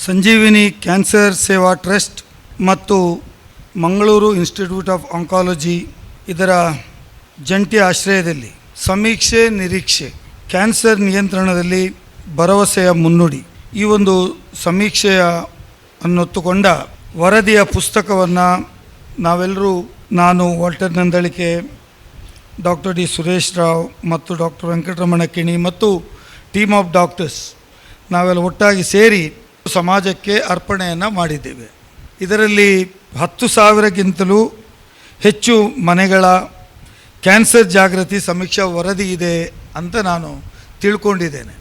ಸಂಜೀವಿನಿ cancer ಸೇವಾ trust ಮತ್ತು Mangaluru institute of oncology ಇದರ ಜಂಟಿ ಆಶ್ರಯದಲ್ಲಿ ಸಮೀಕ್ಷೆ ನಿರೀಕ್ಷೆ ಕ್ಯಾನ್ಸರ್ ನಿಯಂತ್ರಣದಲ್ಲಿ ಭರವಸೆಯ ಮುನ್ನುಡಿ ಈ ಒಂದು ಸಮೀಕ್ಷೆಯ ಅನ್ನೊತ್ತುಕೊಂಡ ವರದಿಯ ಪುಸ್ತಕವನ್ನು ನಾವೆಲ್ಲರೂ ನಾನು Walter Nandalike, doctor D Suresh Rao ಮತ್ತು ಡಾಕ್ಟರ್ ವೆಂಕಟರಮಣ ಕಿಣಿ ಮತ್ತು ಟೀಮ್ ಆಫ್ ಡಾಕ್ಟರ್ಸ್ ನಾವೆಲ್ಲ ಒಟ್ಟಾಗಿ ಸೇರಿ ಸಮಾಜಕ್ಕೆ ಅರ್ಪಣೆಯನ್ನು ಮಾಡಿದ್ದೇವೆ. ಇದರಲ್ಲಿ 10,000ಕ್ಕಿಂತಲೂ ಹೆಚ್ಚು ಮನೆಗಳ ಕ್ಯಾನ್ಸರ್ ಜಾಗೃತಿ ಸಮೀಕ್ಷಾ ವರದಿ ಇದೆ ಅಂತ ನಾನು ತಿಳ್ಕೊಂಡಿದ್ದೇನೆ.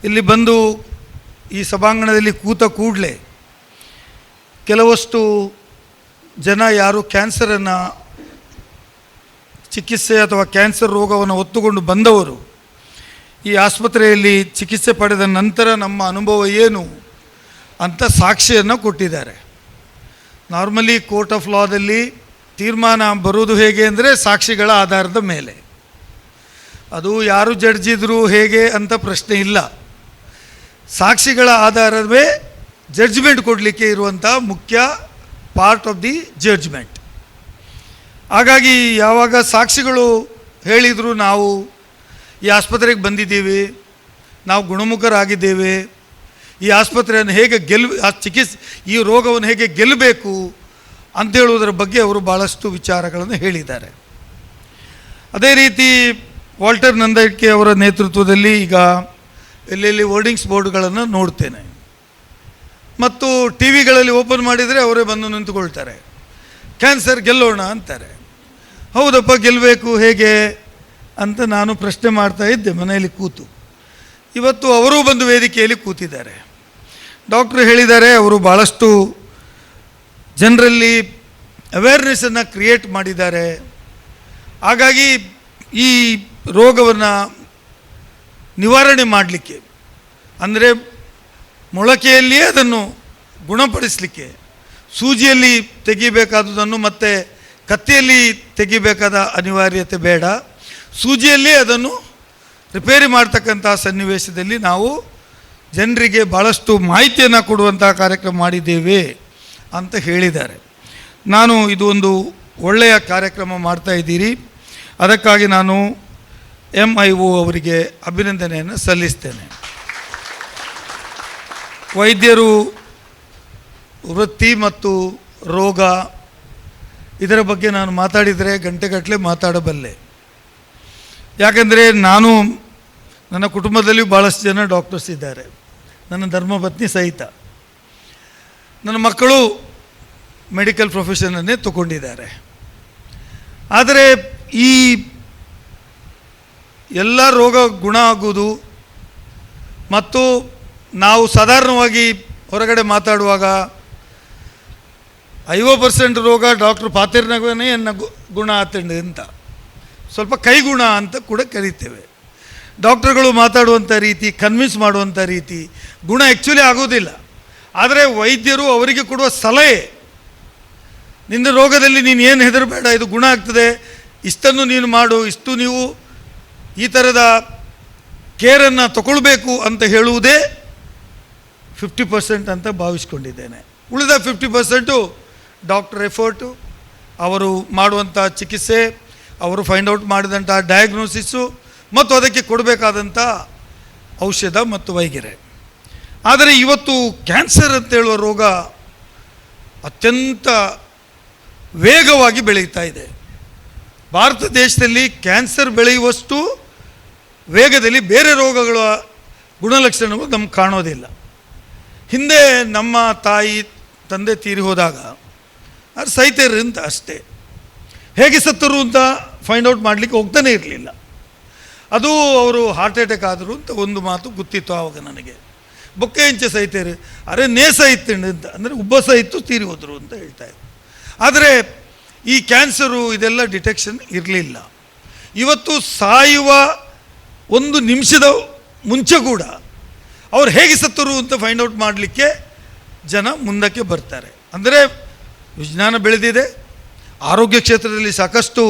ಇಲ್ಲಿ ಬಂದು ಈ ಸಭಾಂಗಣದಲ್ಲಿ ಕೂತ ಕೂಡಲೇ ಕೆಲವಷ್ಟು ಜನ ಯಾರು ಕ್ಯಾನ್ಸರನ್ನು ಚಿಕಿತ್ಸೆ ಅಥವಾ ಕ್ಯಾನ್ಸರ್ ರೋಗವನ್ನು ಹೊತ್ತುಕೊಂಡು ಬಂದವರು ಈ ಆಸ್ಪತ್ರೆಯಲ್ಲಿ ಚಿಕಿತ್ಸೆ ಪಡೆದ ನಂತರ ನಮ್ಮ ಅನುಭವ ಏನು ಅಂತ ಸಾಕ್ಷಿಯನ್ನು ಕೊಟ್ಟಿದ್ದಾರೆ. ನಾರ್ಮಲಿ ಕೋರ್ಟ್ ಆಫ್ ಲಾದಲ್ಲಿ ತೀರ್ಮಾನ ಬರುವುದು ಹೇಗೆ ಅಂದರೆ ಸಾಕ್ಷಿಗಳ ಆಧಾರದ ಮೇಲೆ. ಅದು ಯಾರು ಜಡ್ಜಿದ್ರು ಹೇಗೆ ಅಂತ ಪ್ರಶ್ನೆ ಇಲ್ಲ, ಸಾಕ್ಷಿಗಳ ಆಧಾರವೇ ಜಡ್ಜ್ಮೆಂಟ್ ಕೊಡಲಿಕ್ಕೆ ಇರುವಂಥ ಮುಖ್ಯ ಪಾರ್ಟ್ ಆಫ್ ದಿ ಜಡ್ಜ್ಮೆಂಟ್. ಹಾಗಾಗಿ ಯಾವಾಗ ಸಾಕ್ಷಿಗಳು ಹೇಳಿದರು ನಾವು ಈ ಆಸ್ಪತ್ರೆಗೆ ಬಂದಿದ್ದೀವಿ, ನಾವು ಗುಣಮುಖರಾಗಿದ್ದೇವೆ, ಈ ಆಸ್ಪತ್ರೆಯನ್ನು ಹೇಗೆ ಈ ರೋಗವನ್ನು ಹೇಗೆ ಗೆಲ್ಲಬೇಕು ಅಂತ ಹೇಳುವುದರ ಬಗ್ಗೆ ಅವರು ಭಾಳಷ್ಟು ವಿಚಾರಗಳನ್ನು ಹೇಳಿದ್ದಾರೆ. ಅದೇ ರೀತಿ ವಾಲ್ಟರ್ ನಂದಳಿಕೆ ಅವರ ನೇತೃತ್ವದಲ್ಲಿ ಈಗ ಎಲ್ಲೆಲ್ಲಿ ವರ್ಡಿಂಗ್ಸ್ ಬೋರ್ಡ್ಗಳನ್ನು ನೋಡ್ತೇನೆ ಮತ್ತು ಟಿ ವಿಗಳಲ್ಲಿ ಓಪನ್ ಮಾಡಿದರೆ ಅವರೇ ಬಂದು ನಿಂತುಕೊಳ್ತಾರೆ, ಕ್ಯಾನ್ಸರ್ ಗೆಲ್ಲೋಣ ಅಂತಾರೆ. ಹೌದಪ್ಪ, ಗೆಲ್ಲಬೇಕು ಹೇಗೆ ಅಂತ ನಾನು ಪ್ರಶ್ನೆ ಮಾಡ್ತಾ ಇದ್ದೆ ಮನೆಯಲ್ಲಿ ಕೂತು. ಇವತ್ತು ಅವರೂ ಬಂದು ವೇದಿಕೆಯಲ್ಲಿ ಕೂತಿದ್ದಾರೆ. ಡಾಕ್ಟ್ರು ಹೇಳಿದ್ದಾರೆ, ಅವರು ಭಾಳಷ್ಟು ಜನರಲ್ಲಿ ಅವೇರ್ನೆಸ್ಸನ್ನು ಕ್ರಿಯೇಟ್ ಮಾಡಿದ್ದಾರೆ. ಹಾಗಾಗಿ ಈ ರೋಗವನ್ನು ನಿವಾರಣೆ ಮಾಡಲಿಕ್ಕೆ ಅಂದರೆ ಮೊಳಕೆಯಲ್ಲಿಯೇ ಅದನ್ನು ಗುಣಪಡಿಸಲಿಕ್ಕೆ ಸೂಜಿಯಲ್ಲಿ ತೆಗಿಬೇಕಾದುದನ್ನು ಮತ್ತು ಕತ್ತಿಯಲ್ಲಿ ತೆಗಿಬೇಕಾದ ಅನಿವಾರ್ಯತೆ ಬೇಡ, ಸೂಜಿಯಲ್ಲೇ ಅದನ್ನು ರಿಪೇರಿ ಮಾಡ್ತಕ್ಕಂಥ ಸನ್ನಿವೇಶದಲ್ಲಿ ನಾವು ಜನರಿಗೆ ಭಾಳಷ್ಟು ಮಾಹಿತಿಯನ್ನು ಕೊಡುವಂಥ ಕಾರ್ಯಕ್ರಮ ಮಾಡಿದ್ದೇವೆ ಅಂತ ಹೇಳಿದ್ದಾರೆ. ನಾನು ಇದು ಒಂದು ಒಳ್ಳೆಯ ಕಾರ್ಯಕ್ರಮ ಮಾಡ್ತಾಯಿದ್ದೀರಿ, ಅದಕ್ಕಾಗಿ ನಾನು MIO ಅವರಿಗೆ ಅಭಿನಂದನೆಯನ್ನು ಸಲ್ಲಿಸ್ತೇನೆ. ವೈದ್ಯರು ವೃತ್ತಿ ಮತ್ತು ರೋಗ ಇದರ ಬಗ್ಗೆ ನಾನು ಮಾತಾಡಿದರೆ ಗಂಟೆಗಟ್ಟಲೆ ಮಾತಾಡಬಲ್ಲೆ. ಯಾಕೆಂದರೆ ನನ್ನ ಕುಟುಂಬದಲ್ಲಿ ಭಾಳಷ್ಟು ಜನ ಡಾಕ್ಟರ್ಸ್ ಇದ್ದಾರೆ, ನನ್ನ ಧರ್ಮಪತ್ನಿ ಸಹಿತ. ನನ್ನ ಮಕ್ಕಳು ಮೆಡಿಕಲ್ ಪ್ರೊಫೆಷನನ್ನೇ ತಗೊಂಡಿದ್ದಾರೆ. ಆದರೆ ಈ ಎಲ್ಲ ರೋಗ ಗುಣ ಆಗುವುದು ಮತ್ತು ನಾವು ಸಾಧಾರಣವಾಗಿ ಹೊರಗಡೆ ಮಾತಾಡುವಾಗ 50% ರೋಗ ಡಾಕ್ಟ್ರು ಪಾತಿರ್ನಾಗೇ ಗುಣ ಆತಂಡು ಅಂತ ಸ್ವಲ್ಪ ಕೈಗುಣ ಅಂತ ಕೂಡ ಕರೀತೇವೆ. ಡಾಕ್ಟ್ರುಗಳು ಮಾತಾಡುವಂಥ ರೀತಿ, ಕನ್ವಿನ್ಸ್ ಮಾಡುವಂಥ ರೀತಿ ಗುಣ ಆ್ಯಕ್ಚುಲಿ ಆಗೋದಿಲ್ಲ. ಆದರೆ ವೈದ್ಯರು ಅವರಿಗೆ ಕೊಡುವ ಸಲಹೆ, ನಿನ್ನ ರೋಗದಲ್ಲಿ ನೀನು ಏನು ಹೆದರಬೇಡ, ಇದು ಗುಣ ಆಗ್ತದೆ, ಇಷ್ಟನ್ನು ನೀನು ಮಾಡು, ಇಷ್ಟು ನೀವು ಈ ಥರದ ಕೇರನ್ನು ತಗೊಳ್ಬೇಕು ಅಂತ ಹೇಳುವುದೇ 50% ಅಂತ ಭಾವಿಸ್ಕೊಂಡಿದ್ದೇನೆ. ಉಳಿದ 50% ಡಾಕ್ಟರ್ ಎಫರ್ಟು, ಅವರು ಮಾಡುವಂಥ ಚಿಕಿತ್ಸೆ, ಅವರು ಫೈಂಡ್ ಔಟ್ ಮಾಡಿದಂಥ ಡಯಾಗ್ನೋಸಿಸ್ಸು ಮತ್ತು ಅದಕ್ಕೆ ಕೊಡಬೇಕಾದಂಥ ಔಷಧ ಮತ್ತು ವೈದ್ಯರೆ. ಆದರೆ ಇವತ್ತು ಕ್ಯಾನ್ಸರ್ ಅಂತ ಹೇಳುವ ರೋಗ ಅತ್ಯಂತ ವೇಗವಾಗಿ ಬೆಳೀತಾ ಇದೆ. ಭಾರತ ದೇಶದಲ್ಲಿ ಕ್ಯಾನ್ಸರ್ ಬೆಳೆಯುವಷ್ಟು ವೇಗದಲ್ಲಿ ಬೇರೆ ರೋಗಗಳ ಗುಣಲಕ್ಷಣಗಳು ನಮ್ಗೆ ಕಾಣೋದಿಲ್ಲ. ಹಿಂದೆ ನಮ್ಮ ತಾಯಿ ತಂದೆ ತೀರಿ ಹೋದಾಗ ಅದು ಸೈತರು ಅಂತ ಅಷ್ಟೇ, ಹೇಗೆ ಸತ್ತರು ಅಂತ ಫೈಂಡ್ ಔಟ್ ಮಾಡಲಿಕ್ಕೆ ಹೋಗ್ತಾನೆ ಇರಲಿಲ್ಲ. ಅದು ಅವರು ಹಾರ್ಟ್ ಅಟ್ಯಾಕ್ ಆದರು ಅಂತ ಒಂದು ಮಾತು ಗೊತ್ತಿತ್ತು ಆವಾಗ ನನಗೆ. ಬೊಕ್ಕೆ ಇಂಚೆ ಸೈತೇರು, ಅರೆ ನೇಸ ಇತ್ತು ಅಂತ, ಅಂದರೆ ಉಬ್ಬಸ ಇತ್ತು ತೀರಿ ಹೋದರು ಅಂತ ಹೇಳ್ತಾಯಿದ್ರು. ಆದರೆ ಈ ಕ್ಯಾನ್ಸರು ಇದೆಲ್ಲ ಡಿಟೆಕ್ಷನ್ ಇರಲಿಲ್ಲ. ಇವತ್ತು ಸಾಯುವ 1 ನಿಮಿಷದ ಮುಂಚೆ ಕೂಡ ಅವ್ರು ಹೇಗೆ ಸತ್ತರು ಅಂತ ಫೈಂಡ್ ಔಟ್ ಮಾಡಲಿಕ್ಕೆ ಜನ ಮುಂದಕ್ಕೆ ಬರ್ತಾರೆ. ಅಂದರೆ ವಿಜ್ಞಾನ ಬೆಳೆದಿದೆ, ಆರೋಗ್ಯ ಕ್ಷೇತ್ರದಲ್ಲಿ ಸಾಕಷ್ಟು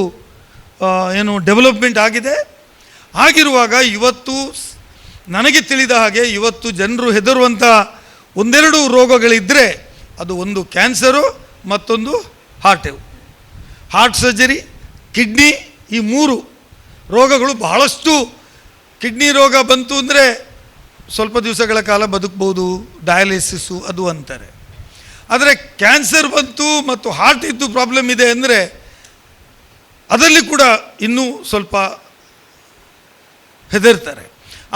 ಡೆವಲಪ್ಮೆಂಟ್ ಆಗಿದೆ. ಆಗಿರುವಾಗ ಇವತ್ತು ನನಗೆ ತಿಳಿದ ಹಾಗೆ ಇವತ್ತು ಜನರು ಹೆದರುವಂಥ ಒಂದೆರಡು ರೋಗಗಳಿದ್ದರೆ ಅದು ಒಂದು ಕ್ಯಾನ್ಸರು, ಮತ್ತೊಂದು ಹಾರ್ಟ್ ಸರ್ಜರಿ, ಕಿಡ್ನಿ, ಈ 3 ರೋಗಗಳು ಬಹಳಷ್ಟು. ಕಿಡ್ನಿ ರೋಗ ಬಂತು ಅಂದರೆ ಸ್ವಲ್ಪ ದಿವಸಗಳ ಕಾಲ ಬದುಕ್ಬೋದು, ಡಯಾಲಿಸಿಸ್ಸು ಅದು ಅಂತಾರೆ. ಆದರೆ ಕ್ಯಾನ್ಸರ್ ಬಂತು ಮತ್ತು ಹಾರ್ಟ್ ಇದ್ದು ಪ್ರಾಬ್ಲಮ್ ಇದೆ ಅಂದರೆ ಅದರಲ್ಲಿ ಕೂಡ ಇನ್ನೂ ಸ್ವಲ್ಪ ಹೆದರ್ತಾರೆ.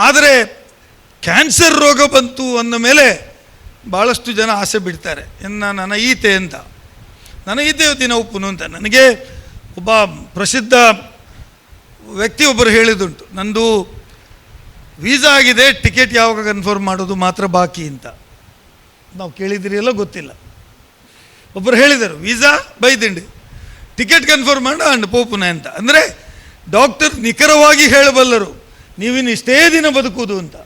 ಆದರೆ ಕ್ಯಾನ್ಸರ್ ರೋಗ ಬಂತು ಅಂದ ಮೇಲೆ ಭಾಳಷ್ಟು ಜನ ಆಸೆ ಬಿಡ್ತಾರೆ. ನನಗೀತೆ ಅಂತ, ನನಗೀತೆ ದಿನ ಉಪ್ಪುನು ಅಂತ. ನನಗೆ ಒಬ್ಬ ಪ್ರಸಿದ್ಧ ವ್ಯಕ್ತಿ ಒಬ್ಬರು ಹೇಳಿದುಂಟು, ನಂದು ವೀಸಾ ಆಗಿದೆ, ಟಿಕೆಟ್ ಯಾವಾಗ ಕನ್ಫರ್ಮ್ ಮಾಡೋದು ಮಾತ್ರ ಬಾಕಿ ಅಂತ. ನಾವು ಕೇಳಿದಿರಿಯಲ್ಲ ಗೊತ್ತಿಲ್ಲ. ಒಬ್ಬರು ಹೇಳಿದರು, ವೀಸಾ ಬೈದಿಂಡಿ, ಟಿಕೆಟ್ ಕನ್ಫರ್ಮ್ ಮಾಡ ಅಂಡ್ ಪೋಪುನೆ ಅಂತ. ಅಂದರೆ ಡಾಕ್ಟರ್ ನಿಖರವಾಗಿ ಹೇಳಬಲ್ಲರು ನೀವಿನ್ನು ಇಷ್ಟೇ ದಿನ ಬದುಕುವುದು ಅಂತ.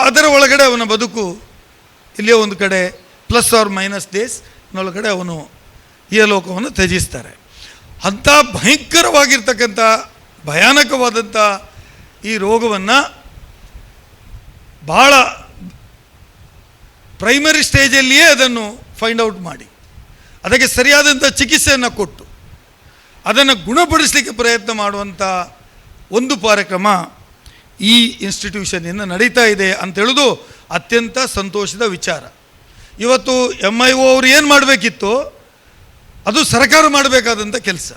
ಅದರ ಒಳಗಡೆ ಅವನ ಬದುಕು ಇಲ್ಲಿಯೇ ಒಂದು ಕಡೆ ಪ್ಲಸ್ ಆರ್ ಮೈನಸ್ ಡೇಸ್ ನೊಳಗಡೆ ಅವನು ಇಹಲೋಕವನ್ನು ತ್ಯಜಿಸ್ತಾರೆ. ಅಂಥ ಭಯಂಕರವಾಗಿರ್ತಕ್ಕಂಥ ಭಯಾನಕವಾದಂಥ ಈ ರೋಗವನ್ನು ಬಹಳ ಪ್ರೈಮರಿ ಸ್ಟೇಜಲ್ಲಿಯೇ ಅದನ್ನು ಫೈಂಡ್ ಔಟ್ ಮಾಡಿ ಅದಕ್ಕೆ ಸರಿಯಾದಂಥ ಚಿಕಿತ್ಸೆಯನ್ನು ಕೊಟ್ಟು ಅದನ್ನು ಗುಣಪಡಿಸಲಿಕ್ಕೆ ಪ್ರಯತ್ನ ಮಾಡುವಂಥ ಒಂದು ಕಾರ್ಯಕ್ರಮ ಈ ಇನ್ಸ್ಟಿಟ್ಯೂಷನಿಂದ ನಡೀತಾ ಇದೆ ಅಂತೇಳೋದು ಅತ್ಯಂತ ಸಂತೋಷದ ವಿಚಾರ. ಇವತ್ತು MIO ಅವರು ಏನು ಮಾಡಬೇಕಿತ್ತು ಅದು ಸರ್ಕಾರ ಮಾಡಬೇಕಾದಂಥ ಕೆಲಸ.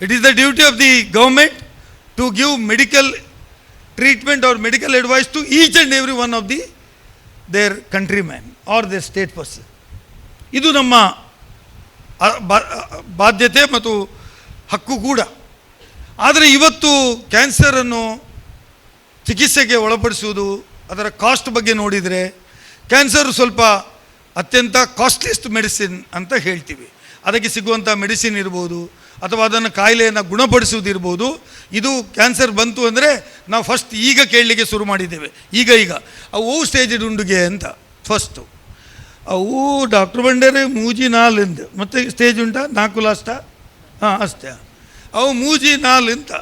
It is the duty of the government to give medical treatment or medical advice to each and every one of the their country man or their state person. ಇದು ನಮ್ಮ ಬಾಧ್ಯತೆ ಮತ್ತು ಹಕ್ಕು ಕೂಡ. ಆದರೆ ಇವತ್ತು ಕ್ಯಾನ್ಸರನ್ನು ಚಿಕಿತ್ಸೆಗೆ ಒಳಪಡಿಸುವುದು, ಅದರ ಕಾಸ್ಟ್ ಬಗ್ಗೆ ನೋಡಿದರೆ ಕ್ಯಾನ್ಸರ್ ಸ್ವಲ್ಪ ಅತ್ಯಂತ ಕಾಸ್ಟ್ಲಿಯೆಸ್ಟ್ ಮೆಡಿಸಿನ್ ಅಂತ ಹೇಳ್ತೀವಿ. ಅದಕ್ಕೆ ಸಿಗುವಂಥ ಮೆಡಿಸಿನ್ ಇರ್ಬೋದು ಅಥವಾ ಅದನ್ನು ಕಾಯಿಲೆಯನ್ನು ಗುಣಪಡಿಸುವುದಿರ್ಬೋದು. ಇದು ಕ್ಯಾನ್ಸರ್ ಬಂತು ಅಂದರೆ ನಾವು ಫಸ್ಟ್ ಈಗ ಕೇಳಲಿಕ್ಕೆ ಶುರು ಮಾಡಿದ್ದೇವೆ. ಈಗ ಅವು ಸ್ಟೇಜ್ ಉಂಡುಗೆ ಅಂತ ಫಸ್ಟು ಅವು ಡಾಕ್ಟ್ರ್ ಬಂಡರೆ ಮೂಜಿ 4 ಮತ್ತು ಸ್ಟೇಜ್ ಉಂಟಾ 4 ಲಾಸ್ಟಾ? ಹಾಂ ಅಷ್ಟೇ. ಅವು ಮೂಜಿ 4 ಅಂತ.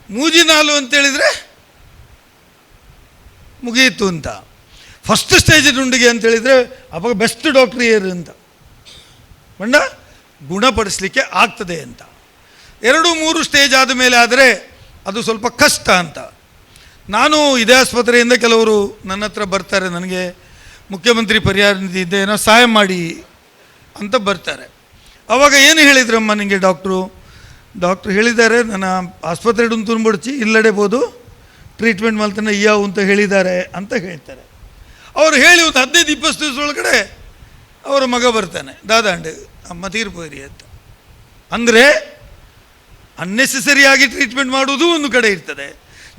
ಮೂಜಿ 4 ಅಂತೇಳಿದರೆ ಮುಗಿಯಿತು ಅಂತ. ಫಸ್ಟ್ ಸ್ಟೇಜ್ ಉಂಡಿಗೆ ಅಂತೇಳಿದರೆ ಅವಾಗ ಬೆಸ್ಟ್ ಡಾಕ್ಟ್ರ್ ಏರು ಅಂತ ಬಂಡ ಗುಣಪಡಿಸಲಿಕ್ಕೆ ಆಗ್ತದೆ ಅಂತ. 2-3 ಸ್ಟೇಜ್ ಆದಮೇಲೆ ಆದರೆ ಅದು ಸ್ವಲ್ಪ ಕಷ್ಟ ಅಂತ. ನಾನು ಇದೇ ಆಸ್ಪತ್ರೆಯಿಂದ ಕೆಲವರು ನನ್ನ ಹತ್ರ ಬರ್ತಾರೆ, ನನಗೆ ಮುಖ್ಯಮಂತ್ರಿ ಪರಿಹಾರ ನಿಧಿಯಿಂದ ಏನೋ ಸಹಾಯ ಮಾಡಿ ಅಂತ ಬರ್ತಾರೆ. ಆವಾಗ ಏನು ಹೇಳಿದ್ರಮ್ಮ ನಿಮಗೆ ಡಾಕ್ಟ್ರು ಹೇಳಿದ್ದಾರೆ, ನನ್ನ ಆಸ್ಪತ್ರೆ ತುಂಬಿಡ್ಚಿ ಇಲ್ಲಡೆಬೋದು ಟ್ರೀಟ್ಮೆಂಟ್ ಮಾಡ್ತಾನೆ ಯಾವು ಅಂತ ಹೇಳಿದ್ದಾರೆ ಅಂತ ಹೇಳ್ತಾರೆ. ಅವರು ಹೇಳಿ ಒಂದು 15-20 ದಿವಸದೊಳಗಡೆ ಅವರ ಮಗ ಬರ್ತಾನೆ, ದಾದಾಂಡೆ ಅಮ್ಮ ತೀರ್ಪೋರಿ ಅಂತ. ಅಂದರೆ ಅನ್ನೆಸೆಸರಿಯಾಗಿ ಟ್ರೀಟ್ಮೆಂಟ್ ಮಾಡುವುದು ಒಂದು ಕಡೆ ಇರ್ತದೆ,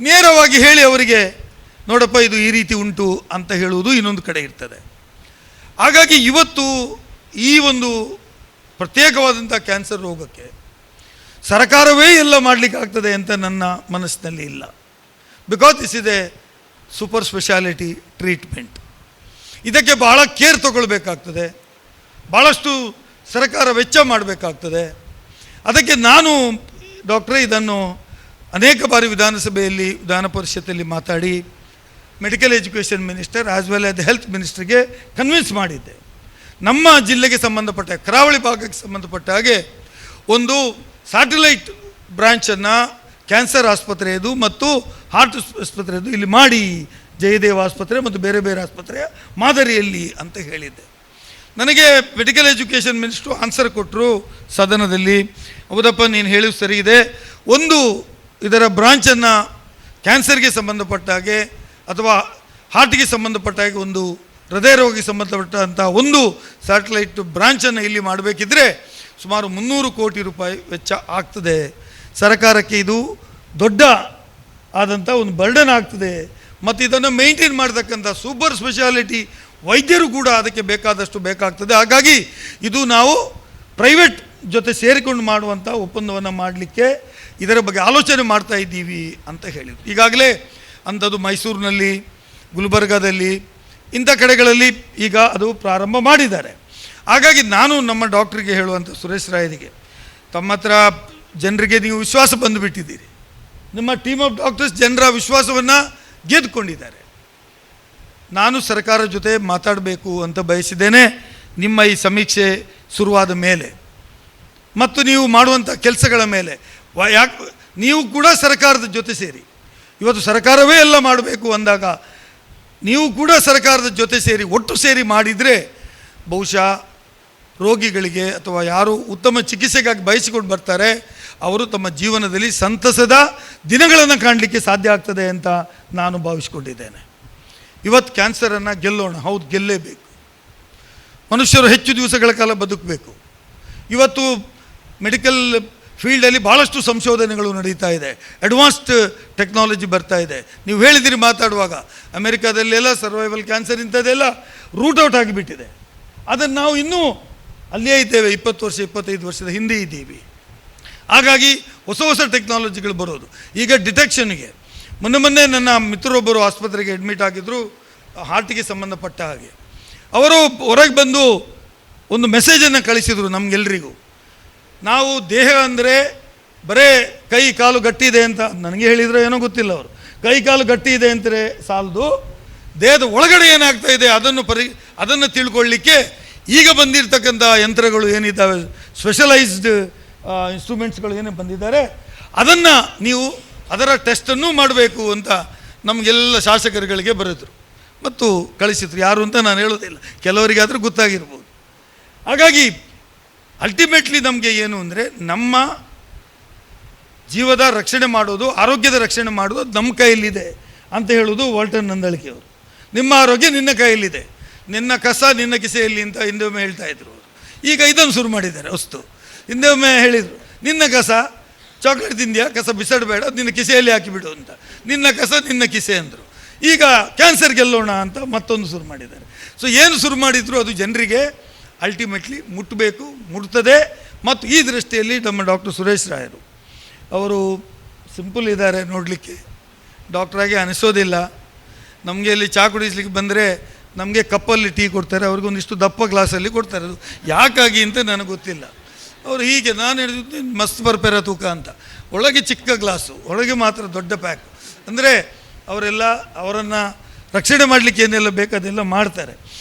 ನೇರವಾಗಿ ಹೇಳಿ ಅವರಿಗೆ ನೋಡಪ್ಪ ಇದು ಈ ರೀತಿ ಉಂಟು ಅಂತ ಹೇಳುವುದು ಇನ್ನೊಂದು ಕಡೆ ಇರ್ತದೆ. ಹಾಗಾಗಿ ಇವತ್ತು ಈ ಒಂದು ಪ್ರತ್ಯೇಕವಾದಂಥ ಕ್ಯಾನ್ಸರ್ ರೋಗಕ್ಕೆ ಸರ್ಕಾರವೇ ಎಲ್ಲ ಮಾಡಲಿಕ್ಕೆ ಆಗ್ತದೆ ಅಂತ ನನ್ನ ಮನಸ್ಸಿನಲ್ಲಿ ಇಲ್ಲ. Because this is A super speciality treatment. ಇದಕ್ಕೆ ಭಾಳ ಕೇರ್ ತಗೊಳ್ಬೇಕಾಗ್ತದೆ, ಭಾಳಷ್ಟು ಸರ್ಕಾರ ವೆಚ್ಚ ಮಾಡಬೇಕಾಗ್ತದೆ. ಅದಕ್ಕೆ ನಾನು ಡಾಕ್ಟ್ರೇ ಇದನ್ನು ಅನೇಕ ಬಾರಿ ವಿಧಾನಸಭೆಯಲ್ಲಿ ವಿಧಾನ ಪರಿಷತ್ತಲ್ಲಿ ಮಾತಾಡಿ medical education minister as well as the health ಮಿನಿಸ್ಟರ್ಗೆ ಕನ್ವಿನ್ಸ್ ಮಾಡಿದ್ದೆ. ನಮ್ಮ ಜಿಲ್ಲೆಗೆ ಸಂಬಂಧಪಟ್ಟ ಕರಾವಳಿ ಭಾಗಕ್ಕೆ ಸಂಬಂಧಪಟ್ಟ ಹಾಗೆ ಒಂದು ಸ್ಯಾಟಲೈಟ್ ಬ್ರ್ಯಾಂಚನ್ನು ಕ್ಯಾನ್ಸರ್ ಆಸ್ಪತ್ರೆಯದು ಮತ್ತು ಹಾರ್ಟ್ ಆಸ್ಪತ್ರೆಯದು ಇಲ್ಲಿ ಮಾಡಿ ಜಯದೇವ ಆಸ್ಪತ್ರೆ ಮತ್ತು ಬೇರೆ ಬೇರೆ ಆಸ್ಪತ್ರೆಯ ಮಾದರಿಯಲ್ಲಿ ಅಂತ ಹೇಳಿದ್ದೆ. ನನಗೆ ಮೆಡಿಕಲ್ ಎಜುಕೇಷನ್ ಮಿನಿಸ್ಟ್ರು ಆನ್ಸರ್ ಕೊಟ್ಟರು ಸದನದಲ್ಲಿ, ಹೌದಪ್ಪ ನೀನು ಹೇಳಿ ಸರಿ ಇದೆ, ಒಂದು ಇದರ ಬ್ರಾಂಚನ್ನು ಕ್ಯಾನ್ಸರ್ಗೆ ಸಂಬಂಧಪಟ್ಟ ಹಾಗೆ ಅಥವಾ ಹಾರ್ಟ್ಗೆ ಸಂಬಂಧಪಟ್ಟ ಹಾಗೆ ಒಂದು ಹೃದಯ ರೋಗಿಗೆ ಸಂಬಂಧಪಟ್ಟಂಥ ಒಂದು ಸ್ಯಾಟಲೈಟ್ ಬ್ರಾಂಚನ್ನು ಇಲ್ಲಿ ಮಾಡಬೇಕಿದ್ರೆ ಸುಮಾರು 300 ಕೋಟಿ ರೂಪಾಯಿ ವೆಚ್ಚ ಆಗ್ತದೆ. ಸರ್ಕಾರಕ್ಕೆ ಇದು ದೊಡ್ಡ ಆದಂಥ ಒಂದು ಬರ್ಡನ್ ಆಗ್ತದೆ. ಮತ್ತು ಇದನ್ನು ಮೇಂಟೈನ್ ಮಾಡ್ತಕ್ಕಂಥ ಸೂಪರ್ ಸ್ಪೆಷಾಲಿಟಿ ವೈದ್ಯರು ಕೂಡ ಅದಕ್ಕೆ ಬೇಕಾದಷ್ಟು ಬೇಕಾಗ್ತದೆ. ಹಾಗಾಗಿ ಇದು ನಾವು ಪ್ರೈವೇಟ್ ಜೊತೆ ಸೇರಿಕೊಂಡು ಮಾಡುವಂಥ ಒಪ್ಪಂದವನ್ನು ಮಾಡಲಿಕ್ಕೆ ಇದರ ಬಗ್ಗೆ ಆಲೋಚನೆ ಮಾಡ್ತಾ ಇದ್ದೀವಿ ಅಂತ ಹೇಳಿದರು. ಈಗಾಗಲೇ ಅಂಥದ್ದು ಮೈಸೂರಿನಲ್ಲಿ, ಗುಲ್ಬರ್ಗಾದಲ್ಲಿ ಇಂಥ ಕಡೆಗಳಲ್ಲಿ ಈಗ ಅದು ಪ್ರಾರಂಭ ಮಾಡಿದ್ದಾರೆ. ಹಾಗಾಗಿ ನಾನು ನಮ್ಮ ಡಾಕ್ಟ್ರಿಗೆ ಹೇಳುವಂಥ ಸುರೇಶ್ ರಾಯರಿಗೆ, ತಮ್ಮ ಹತ್ರ ಜನರಿಗೆ ನೀವು ವಿಶ್ವಾಸ ಬಂದುಬಿಟ್ಟಿದ್ದೀರಿ, ನಿಮ್ಮ ಟೀಮ್ ಆಫ್ ಡಾಕ್ಟರ್ಸ್ ಜನರ ವಿಶ್ವಾಸವನ್ನು ಗೆದ್ದುಕೊಂಡಿದ್ದಾರೆ. ನಾನು ಸರ್ಕಾರ ಜೊತೆ ಮಾತಾಡಬೇಕು ಅಂತ ಬಯಸಿದ್ದೇನೆ ನಿಮ್ಮ ಈ ಸಮೀಕ್ಷೆ ಶುರುವಾದ ಮೇಲೆ ಮತ್ತು ನೀವು ಮಾಡುವಂಥ ಕೆಲಸಗಳ ಮೇಲೆ. ಯಾಕೆ ನೀವು ಕೂಡ ಸರ್ಕಾರದ ಜೊತೆ ಸೇರಿ, ಇವತ್ತು ಸರ್ಕಾರವೇ ಎಲ್ಲ ಮಾಡಬೇಕು ಅಂದಾಗ ನೀವು ಕೂಡ ಸರ್ಕಾರದ ಜೊತೆ ಸೇರಿ ಒಟ್ಟು ಸೇರಿ ಮಾಡಿದರೆ ಬಹುಶಃ ರೋಗಿಗಳಿಗೆ ಅಥವಾ ಯಾರು ಉತ್ತಮ ಚಿಕಿತ್ಸೆಗಾಗಿ ಬಯಸಿಕೊಂಡು ಬರ್ತಾರೆ ಅವರು ತಮ್ಮ ಜೀವನದಲ್ಲಿ ಸಂತಸದ ದಿನಗಳನ್ನು ಕಾಣಲಿಕ್ಕೆ ಸಾಧ್ಯ ಆಗ್ತದೆ ಅಂತ ನಾನು ಭಾವಿಸ್ಕೊಂಡಿದ್ದೇನೆ. ಇವತ್ತು ಕ್ಯಾನ್ಸರನ್ನು ಗೆಲ್ಲೋಣ, ಹೌದು ಗೆಲ್ಲೇಬೇಕು. ಮನುಷ್ಯರು ಹೆಚ್ಚು ದಿವಸಗಳ ಕಾಲ ಬದುಕಬೇಕು. ಇವತ್ತು ಮೆಡಿಕಲ್ ಫೀಲ್ಡಲ್ಲಿ ಭಾಳಷ್ಟು ಸಂಶೋಧನೆಗಳು ನಡೀತಾ ಇದೆ, ಅಡ್ವಾನ್ಸ್ಡ್ ಟೆಕ್ನಾಲಜಿ ಬರ್ತಾ ಇದೆ. ನೀವು ಹೇಳಿದಿರಿ ಮಾತಾಡುವಾಗ ಅಮೆರಿಕಾದಲ್ಲೆಲ್ಲ ಸರ್ವೈವಲ್ ಕ್ಯಾನ್ಸರ್ ಇಂಥದ್ದೆಲ್ಲ ರೂಟ್ ಔಟ್ ಆಗಿಬಿಟ್ಟಿದೆ. ಅದನ್ನು ನಾವು ಇನ್ನೂ ಅಲ್ಲೇ ಇದ್ದೇವೆ, 20 ವರ್ಷ 25 ವರ್ಷದ ಹಿಂದೆ ಇದ್ದೀವಿ. ಹಾಗಾಗಿ ಹೊಸ ಹೊಸ ಟೆಕ್ನಾಲಜಿಗಳು ಬರೋದು. ಈಗ ಡಿಟೆಕ್ಷನ್ಗೆ ಮೊನ್ನೆ ನನ್ನ ಮಿತ್ರರೊಬ್ಬರು ಆಸ್ಪತ್ರೆಗೆ ಅಡ್ಮಿಟ್ ಆಗಿದ್ದರು, ಹಾರ್ಟಿಗೆ ಸಂಬಂಧಪಟ್ಟ ಹಾಗೆ. ಅವರು ಹೊರಗೆ ಬಂದು ಒಂದು ಮೆಸೇಜನ್ನು ಕಳಿಸಿದರು ನಮಗೆಲ್ರಿಗೂ. ನಾವು ದೇಹ ಅಂದರೆ ಬರೇ ಕೈ ಕಾಲು ಗಟ್ಟಿ ಇದೆ ಅಂತ ನನಗೆ ಹೇಳಿದರೆ ಏನೋ ಗೊತ್ತಿಲ್ಲ, ಅವರು ಕೈ ಕಾಲು ಗಟ್ಟಿ ಇದೆ ಅಂತಲೇ ಸಾಲದು, ದೇಹದ ಒಳಗಡೆ ಏನಾಗ್ತಾ ಇದೆ ಅದನ್ನು ತಿಳ್ಕೊಳ್ಳಿಕ್ಕೆ ಈಗ ಬಂದಿರತಕ್ಕಂಥ ಯಂತ್ರಗಳು ಏನಿದ್ದಾವೆ, ಸ್ಪೆಷಲೈಸ್ಡ್ ಇನ್ಸ್ಟ್ರೂಮೆಂಟ್ಸ್ಗಳು ಏನೇ ಬಂದಿದ್ದಾರೆ, ಅದನ್ನು ನೀವು ಅದರ ಟೆಸ್ಟನ್ನು ಮಾಡಬೇಕು ಅಂತ ನಮಗೆಲ್ಲ ಶಾಸಕರುಗಳಿಗೆ ಬರೆದರು ಮತ್ತು ಕಳಿಸಿದ್ರು. ಯಾರು ಅಂತ ನಾನು ಹೇಳೋದಿಲ್ಲ, ಕೆಲವರಿಗಾದರೂ ಗೊತ್ತಾಗಿರ್ಬೋದು. ಹಾಗಾಗಿ ಅಲ್ಟಿಮೇಟ್ಲಿ ನಮಗೆ ಏನು ಅಂದರೆ ನಮ್ಮ ಜೀವದ ರಕ್ಷಣೆ ಮಾಡೋದು, ಆರೋಗ್ಯದ ರಕ್ಷಣೆ ಮಾಡೋದು ನಮ್ಮ ಕೈಯಲ್ಲಿದೆ ಅಂತ ಹೇಳೋದು ವಾಲ್ಟರ್ ನಂದಳಿಕೆಯವರು. ನಿಮ್ಮ ಆರೋಗ್ಯ ನಿನ್ನ ಕೈಯಲ್ಲಿದೆ, ನಿನ್ನ ಕಸ ನಿನ್ನ ಕಿಸೆಯಲ್ಲಿ ಅಂತ ಹಿಂದೊಮ್ಮೆ ಹೇಳ್ತಾ ಇದ್ರು ಅವರು. ಈಗ ಇದನ್ನು ಶುರು ಮಾಡಿದ್ದಾರೆ ವಸ್ತು. ಹಿಂದೊಮ್ಮೆ ಹೇಳಿದರು ನಿನ್ನ ಕಸ ಚಾಕ್ಲೇಟ್ ತಿಂದ್ಯಾ, ಕಸ ಬಿಸಾಡಬೇಡ, ನಿನ್ನ ಕಿಸೆಯಲ್ಲಿ ಹಾಕಿಬಿಡು ಅಂತ. ನಿನ್ನ ಕಸ ನಿನ್ನ ಕಿಸೆ ಅಂದರು. ಈಗ ಕ್ಯಾನ್ಸರ್ ಗೆಲ್ಲೋಣ ಅಂತ ಮತ್ತೊಂದು ಶುರು ಮಾಡಿದ್ದಾರೆ. ಸೊ ಏನು ಶುರು ಮಾಡಿದ್ರು ಅದು ಜನರಿಗೆ ಅಲ್ಟಿಮೇಟ್ಲಿ ಮುಟ್ಟಬೇಕು, ಮುಟ್ತದೆ. ಮತ್ತು ಈ ದೃಷ್ಟಿಯಲ್ಲಿ ನಮ್ಮ ಡಾಕ್ಟರ್ ಸುರೇಶ್ ರಾಯರು ಅವರು ಸಿಂಪಲ್ ಇದ್ದಾರೆ ನೋಡಲಿಕ್ಕೆ, ಡಾಕ್ಟ್ರಾಗಿ ಅನಿಸೋದಿಲ್ಲ. ನಮಗೆ ಇಲ್ಲಿ ಚಹಾ ಕುಡಿಸ್ಲಿಕ್ಕೆ ಬಂದರೆ ನಮಗೆ ಕಪ್ಪಲ್ಲಿ ಟೀ ಕೊಡ್ತಾರೆ, ಅವ್ರಿಗೊಂದಿಷ್ಟು ದಪ್ಪ ಗ್ಲಾಸಲ್ಲಿ ಕೊಡ್ತಾರೆ. ಅದು ಯಾಕಾಗಿ ಅಂತ ನನಗೆ ಗೊತ್ತಿಲ್ಲ. ಅವರು ಹೀಗೆ ನಾನು ಹೇಳಿದ್ದು ಮಸ್ತ್ ಬರ್ಪೆರ ತೂಕ ಅಂತ, ಒಳಗೆ ಚಿಕ್ಕ ಗ್ಲಾಸು, ಒಳಗೆ ಮಾತ್ರ ದೊಡ್ಡ ಪ್ಯಾಕ್. ಅಂದರೆ ಅವರೆಲ್ಲ ಅವರನ್ನು ರಕ್ಷಣೆ ಮಾಡಲಿಕ್ಕೆ ಏನೆಲ್ಲ ಬೇಕಾದೆಲ್ಲ ಮಾಡ್ತಾರೆ.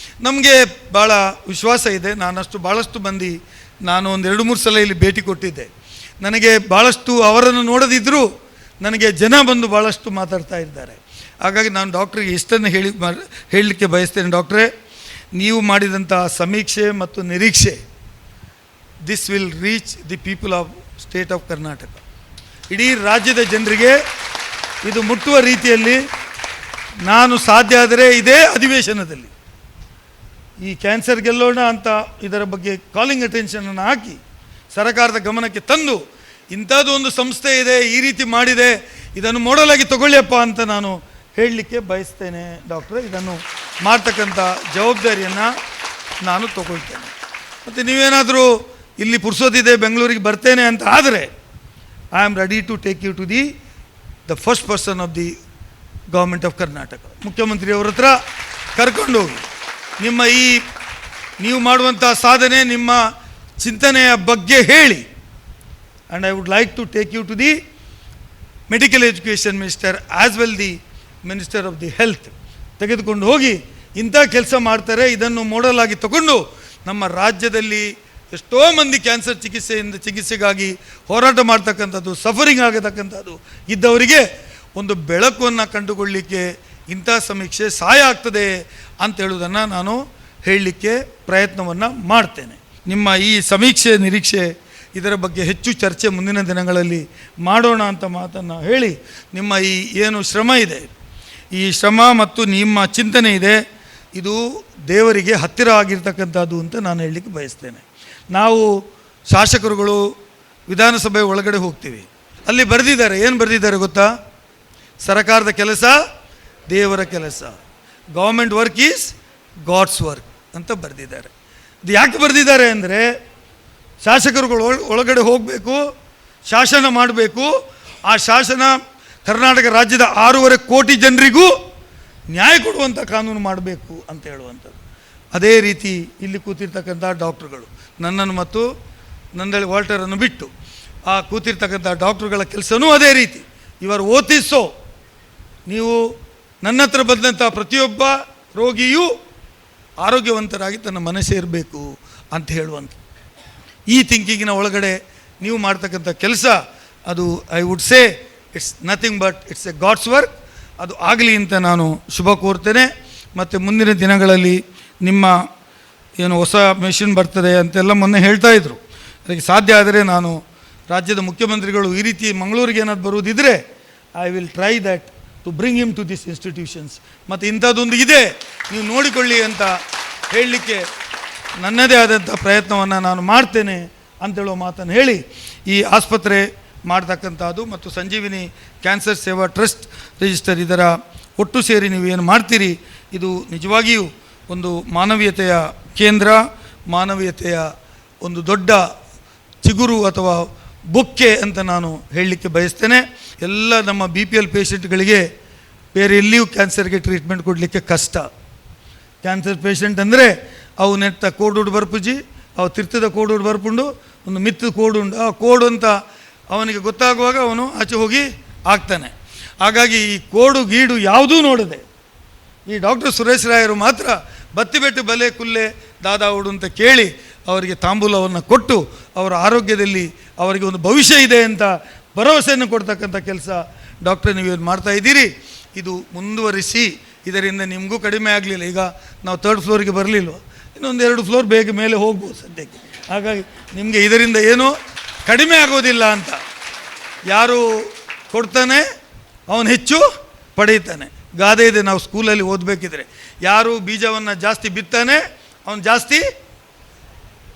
ನಮಗೆ ಭಾಳ ವಿಶ್ವಾಸ ಇದೆ. ಭಾಳಷ್ಟು ಮಂದಿ, ನಾನು ಒಂದು 2-3 ಸಲ ಇಲ್ಲಿ ಭೇಟಿ ಕೊಟ್ಟಿದ್ದೆ. ನನಗೆ ಭಾಳಷ್ಟು ಅವರನ್ನು ನೋಡದಿದ್ದರೂ ನನಗೆ ಜನ ಬಂದು ಭಾಳಷ್ಟು ಮಾತಾಡ್ತಾ ಇದ್ದಾರೆ. ಹಾಗಾಗಿ ನಾನು ಡಾಕ್ಟ್ರಿಗೆ ಇಷ್ಟನ್ನು ಹೇಳಲಿಕ್ಕೆ ಬಯಸ್ತೇನೆ. ಡಾಕ್ಟ್ರೇ, ನೀವು ಮಾಡಿದಂಥ ಸಮೀಕ್ಷೆ ಮತ್ತು ನಿರೀಕ್ಷೆ, this will reach the people of state of Karnataka. ಇಡೀ ರಾಜ್ಯದ ಜನರಿಗೆ ಇದು ಮುಟ್ಟುವ ರೀತಿಯಲ್ಲಿ ನಾನು ಸಾಧ್ಯ ಆದರೆ ಇದೇ ಅಧಿವೇಶನದಲ್ಲಿ ಈ ಕ್ಯಾನ್ಸರ್ ಗೆಲ್ಲೋಣ ಅಂತ ಇದರ ಬಗ್ಗೆ ಕಾಲಿಂಗ್ ಅಟೆನ್ಷನನ್ನು ಹಾಕಿ ಸರ್ಕಾರದ ಗಮನಕ್ಕೆ ತಂದು, ಇಂಥದ್ದು ಒಂದು ಸಂಸ್ಥೆ ಇದೆ, ಈ ರೀತಿ ಮಾಡಿದೆ, ಇದನ್ನು ಮಾಡಲ್ ಆಗಿ ತಗೊಳ್ಳಿಯಪ್ಪ ಅಂತ ನಾನು ಹೇಳಲಿಕ್ಕೆ ಬಯಸ್ತೇನೆ. ಡಾಕ್ಟ್ರೆ, ಇದನ್ನು ಮಾಡ್ತಕ್ಕಂಥ ಜವಾಬ್ದಾರಿಯನ್ನು ನಾನು ತಗೊಳ್ತೇನೆ. ಮತ್ತು ನೀವೇನಾದರೂ ಇಲ್ಲಿ ಪುರ್ಸೋದಿದೆ ಬೆಂಗಳೂರಿಗೆ ಬರ್ತೇನೆ ಅಂತ ಆದರೆ I am ready to take you to the first person of the government of Karnataka. ಮುಖ್ಯಮಂತ್ರಿಯವ್ರ ಹತ್ರ ಕರ್ಕೊಂಡು ಹೋಗಿ ನಿಮ್ಮ ನೀವು ಮಾಡುವಂಥ ಸಾಧನೆ, ನಿಮ್ಮ ಚಿಂತನೆಯ ಬಗ್ಗೆ ಹೇಳಿ. And I would like to take you to the medical education minister as well the minister of the health. ತೆಗೆದುಕೊಂಡು ಹೋಗಿ ಇಂಥ ಕೆಲಸ ಮಾಡ್ತಾರೆ, ಇದನ್ನು ಮಾಡಲ್ ಆಗಿ ತಗೊಂಡು ನಮ್ಮ ರಾಜ್ಯದಲ್ಲಿ ಎಷ್ಟೋ ಮಂದಿ ಕ್ಯಾನ್ಸರ್ ಚಿಕಿತ್ಸೆಗಾಗಿ ಹೋರಾಟ ಮಾಡ್ತಕ್ಕಂಥದ್ದು, ಸಫರಿಂಗ್ ಆಗತಕ್ಕಂಥದ್ದು ಇದ್ದವರಿಗೆ ಒಂದು ಬೆಳಕನ್ನು ಕಂಡುಕೊಳ್ಳಲಿಕ್ಕೆ ಇಂಥ ಸಮೀಕ್ಷೆ ಸಹಾಯ ಆಗ್ತದೆ ಅಂತ ಹೇಳುವುದನ್ನು ನಾನು ಹೇಳಲಿಕ್ಕೆ ಪ್ರಯತ್ನವನ್ನು ಮಾಡ್ತೇನೆ. ನಿಮ್ಮ ಈ ಸಮೀಕ್ಷೆ ನಿರೀಕ್ಷೆ ಇದರ ಬಗ್ಗೆ ಹೆಚ್ಚು ಚರ್ಚೆ ಮುಂದಿನ ದಿನಗಳಲ್ಲಿ ಮಾಡೋಣ ಅಂತ ಮಾತನ್ನು ಹೇಳಿ, ನಿಮ್ಮ ಈ ಏನು ಶ್ರಮ ಇದೆ, ಈ ಶ್ರಮ ಮತ್ತು ನಿಮ್ಮ ಚಿಂತನೆ ಇದೆ, ಇದು ದೇವರಿಗೆ ಹತ್ತಿರ ಆಗಿರ್ತಕ್ಕಂಥದ್ದು ಅಂತ ನಾನು ಹೇಳಲಿಕ್ಕೆ ಬಯಸ್ತೇನೆ. ನಾವು ಶಾಸಕರುಗಳು ವಿಧಾನಸಭೆ ಒಳಗಡೆ ಹೋಗ್ತೀವಿ, ಅಲ್ಲಿ ಬರೆದಿದ್ದಾರೆ, ಏನು ಬರೆದಿದ್ದಾರೆ ಗೊತ್ತಾ? ಸರ್ಕಾರದ ಕೆಲಸ ದೇವರ ಕೆಲಸ, government work is God's work ಅಂತ ಬರೆದಿದ್ದಾರೆ. ಇದು ಯಾಕೆ ಬರೆದಿದ್ದಾರೆ ಅಂದರೆ, ಶಾಸಕರುಗಳು ಒಳಗಡೆ ಹೋಗಬೇಕು, ಶಾಸನ ಮಾಡಬೇಕು, ಆ ಶಾಸನ ಕರ್ನಾಟಕ ರಾಜ್ಯದ 6.5 ಕೋಟಿ ಜನರಿಗೂ ನ್ಯಾಯ ಕೊಡುವಂಥ ಕಾನೂನು ಮಾಡಬೇಕು ಅಂತ ಹೇಳುವಂಥದ್ದು. ಅದೇ ರೀತಿ ಇಲ್ಲಿ ಕೂತಿರ್ತಕ್ಕಂಥ ಡಾಕ್ಟ್ರುಗಳು, ನನ್ನನ್ನು ಮತ್ತು ನಂದಳಿ ವಾಲ್ಟರನ್ನು ಬಿಟ್ಟು ಆ ಕೂತಿರ್ತಕ್ಕಂಥ ಡಾಕ್ಟ್ರುಗಳ ಕೆಲಸನೂ ಅದೇ ರೀತಿ. ಇವರು ಓತಿಸೋ, ನೀವು ನನ್ನ ಹತ್ರ ಬಂದಂಥ ಪ್ರತಿಯೊಬ್ಬ ರೋಗಿಯೂ ಆರೋಗ್ಯವಂತರಾಗಿ ತನ್ನ ಮನೆ ಸೇರಬೇಕು ಅಂತ ಹೇಳುವಂಥ ಈ ಥಿಂಕಿಂಗಿನ ಒಳಗಡೆ ನೀವು ಮಾಡ್ತಕ್ಕಂಥ ಕೆಲಸ ಅದು I would say it's nothing but it's a God's work. ಅದು ಆಗಲಿ ಅಂತ ನಾನು ಶುಭ ಕೋರ್ತೇನೆ. ಮತ್ತು ಮುಂದಿನ ದಿನಗಳಲ್ಲಿ ನಿಮ್ಮ ಏನು ಹೊಸ ಮೆಷಿನ್ ಬರ್ತದೆ ಅಂತೆಲ್ಲ ಮೊನ್ನೆ ಹೇಳ್ತಾಯಿದ್ರು. ಅದಕ್ಕೆ ಸಾಧ್ಯ ಆದರೆ ನಾನು ರಾಜ್ಯದ ಮುಖ್ಯಮಂತ್ರಿಗಳು ಈ ರೀತಿ ಮಂಗಳೂರಿಗೆ ಏನಾದ್ರು ಬರುವುದಿದ್ದರೆ I will try that to bring him to this institutions. ಮತ್ತು ಇಂಥದ್ದೊಂದು ಇದೆ, ನೀವು ನೋಡಿಕೊಳ್ಳಿ ಅಂತ ಹೇಳಲಿಕ್ಕೆ ನನ್ನದೇ ಆದಂಥ ಪ್ರಯತ್ನವನ್ನು ನಾನು ಮಾಡ್ತೇನೆ ಅಂತೇಳೋ ಮಾತನ್ನು ಹೇಳಿ ಈ ಆಸ್ಪತ್ರೆ ಮಾಡ್ತಕ್ಕಂಥದ್ದು ಮತ್ತು ಸಂಜೀವಿನಿ ಕ್ಯಾನ್ಸರ್ ಸೇವಾ ಟ್ರಸ್ಟ್ ರಿಜಿಸ್ಟರ್ ಇದರ ಒಟ್ಟು ಸೇರಿ ನೀವು ಏನು ಮಾಡ್ತೀರಿ ಇದು ನಿಜವಾಗಿಯೂ ಒಂದು ಮಾನವೀಯತೆಯ ಕೇಂದ್ರ, ಮಾನವೀಯತೆಯ ಒಂದು ದೊಡ್ಡ ಚಿಗುರು ಅಥವಾ ಬೊಕ್ಕೆ ಅಂತ ನಾನು ಹೇಳಲಿಕ್ಕೆ ಬಯಸ್ತೇನೆ. ಎಲ್ಲ ನಮ್ಮ BPL ಪೇಷಂಟ್ಗಳಿಗೆ ಬೇರೆ ಎಲ್ಲಿಯೂ ಕ್ಯಾನ್ಸರ್ಗೆ ಟ್ರೀಟ್ಮೆಂಟ್ ಕೊಡಲಿಕ್ಕೆ ಕಷ್ಟ. ಕ್ಯಾನ್ಸರ್ ಪೇಷಂಟ್ ಅಂದರೆ ಅವು ನೆಟ್ಟ ಕೋಡುಡು ಬರ್ಪುಜಿ, ಅವು ತಿರ್ತದ ಕೋಡುಡು ಬರ್ಪುಂಡು, ಒಂದು ಮಿತ್ತು ಕೋಡುಂಡು, ಆ ಕೋಡು ಅಂತ ಅವನಿಗೆ ಗೊತ್ತಾಗುವಾಗ ಅವನು ಆಚೆ ಹೋಗಿ ಆಗ್ತಾನೆ. ಹಾಗಾಗಿ ಈ ಕೋಡು ಗೀಡು ಯಾವುದೂ ನೋಡದೆ ಈ ಡಾಕ್ಟರ್ ಸುರೇಶ್ ರಾಯರು ಮಾತ್ರ ಬತ್ತಿಬೆಟ್ಟು ಬಲೆ ಕುಲ್ಲೆ ದಾದಾವುಡು ಅಂತ ಕೇಳಿ ಅವರಿಗೆ ತಾಂಬೂಲವನ್ನು ಕೊಟ್ಟು ಅವರ ಆರೋಗ್ಯದಲ್ಲಿ ಅವರಿಗೆ ಒಂದು ಭವಿಷ್ಯ ಇದೆ ಅಂತ ಭರವಸೆಯನ್ನು ಕೊಡ್ತಕ್ಕಂಥ ಕೆಲಸ ಡಾಕ್ಟರ್ ನೀವೇನು ಮಾಡ್ತಾ ಇದ್ದೀರಿ. ಇದು ಮುಂದುವರಿಸಿ, ಇದರಿಂದ ನಿಮಗೂ ಕಡಿಮೆ ಆಗಲಿಲ್ಲ. ಈಗ ನಾವು 3rd ಫ್ಲೋರಿಗೆ ಬರಲಿಲ್ವ, ಇನ್ನೊಂದು 2 ಫ್ಲೋರ್ ಬೇಗ ಮೇಲೆ ಹೋಗ್ಬೋದು ಸದ್ಯಕ್ಕೆ. ಹಾಗಾಗಿ ನಿಮಗೆ ಇದರಿಂದ ಏನೂ ಕಡಿಮೆ ಆಗೋದಿಲ್ಲ ಅಂತ. ಯಾರು ಕೊಡ್ತಾನೆ ಅವನು ಹೆಚ್ಚು ಪಡೀತಾನೆ. ಗಾದೆ ಇದೆ ನಾವು ಸ್ಕೂಲಲ್ಲಿ ಓದಬೇಕಿದ್ರೆ, ಯಾರು ಬೀಜವನ್ನು ಜಾಸ್ತಿ ಬಿತ್ತಾನೆ ಅವನು ಜಾಸ್ತಿ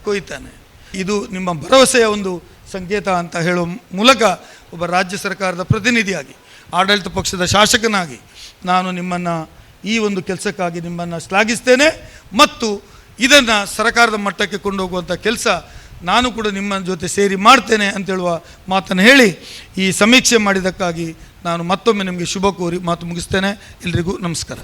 ಕೊಯ್ತಾನೆ. ಇದು ನಿಮ್ಮ ಭರವಸೆಯ ಒಂದು ಸಂಕೇತ ಅಂತ ಹೇಳೋ ಮೂಲಕ ಒಬ್ಬ ರಾಜ್ಯ ಸರ್ಕಾರದ ಪ್ರತಿನಿಧಿಯಾಗಿ, ಆಡಳಿತ ಪಕ್ಷದ ಶಾಸಕನಾಗಿ ನಾನು ನಿಮ್ಮನ್ನು ಈ ಒಂದು ಕೆಲಸಕ್ಕಾಗಿ ನಿಮ್ಮನ್ನು ಶ್ಲಾಘಿಸ್ತೇನೆ. ಮತ್ತು ಇದನ್ನು ಸರ್ಕಾರದ ಮಟ್ಟಕ್ಕೆ ಕೊಂಡೋಗುವಂಥ ಕೆಲಸ ನಾನು ಕೂಡ ನಿಮ್ಮ ಜೊತೆ ಸೇರಿ ಮಾಡ್ತೇನೆ ಅಂತೇಳುವ ಮಾತನ್ನು ಹೇಳಿ ಈ ಸಮೀಕ್ಷೆ ಮಾಡಿದ್ದಕ್ಕಾಗಿ ನಾನು ಮತ್ತೊಮ್ಮೆ ನಿಮಗೆ ಶುಭ ಕೋರಿ ಮಾತು ಮುಗಿಸ್ತೇನೆ. ಎಲ್ರಿಗೂ ನಮಸ್ಕಾರ.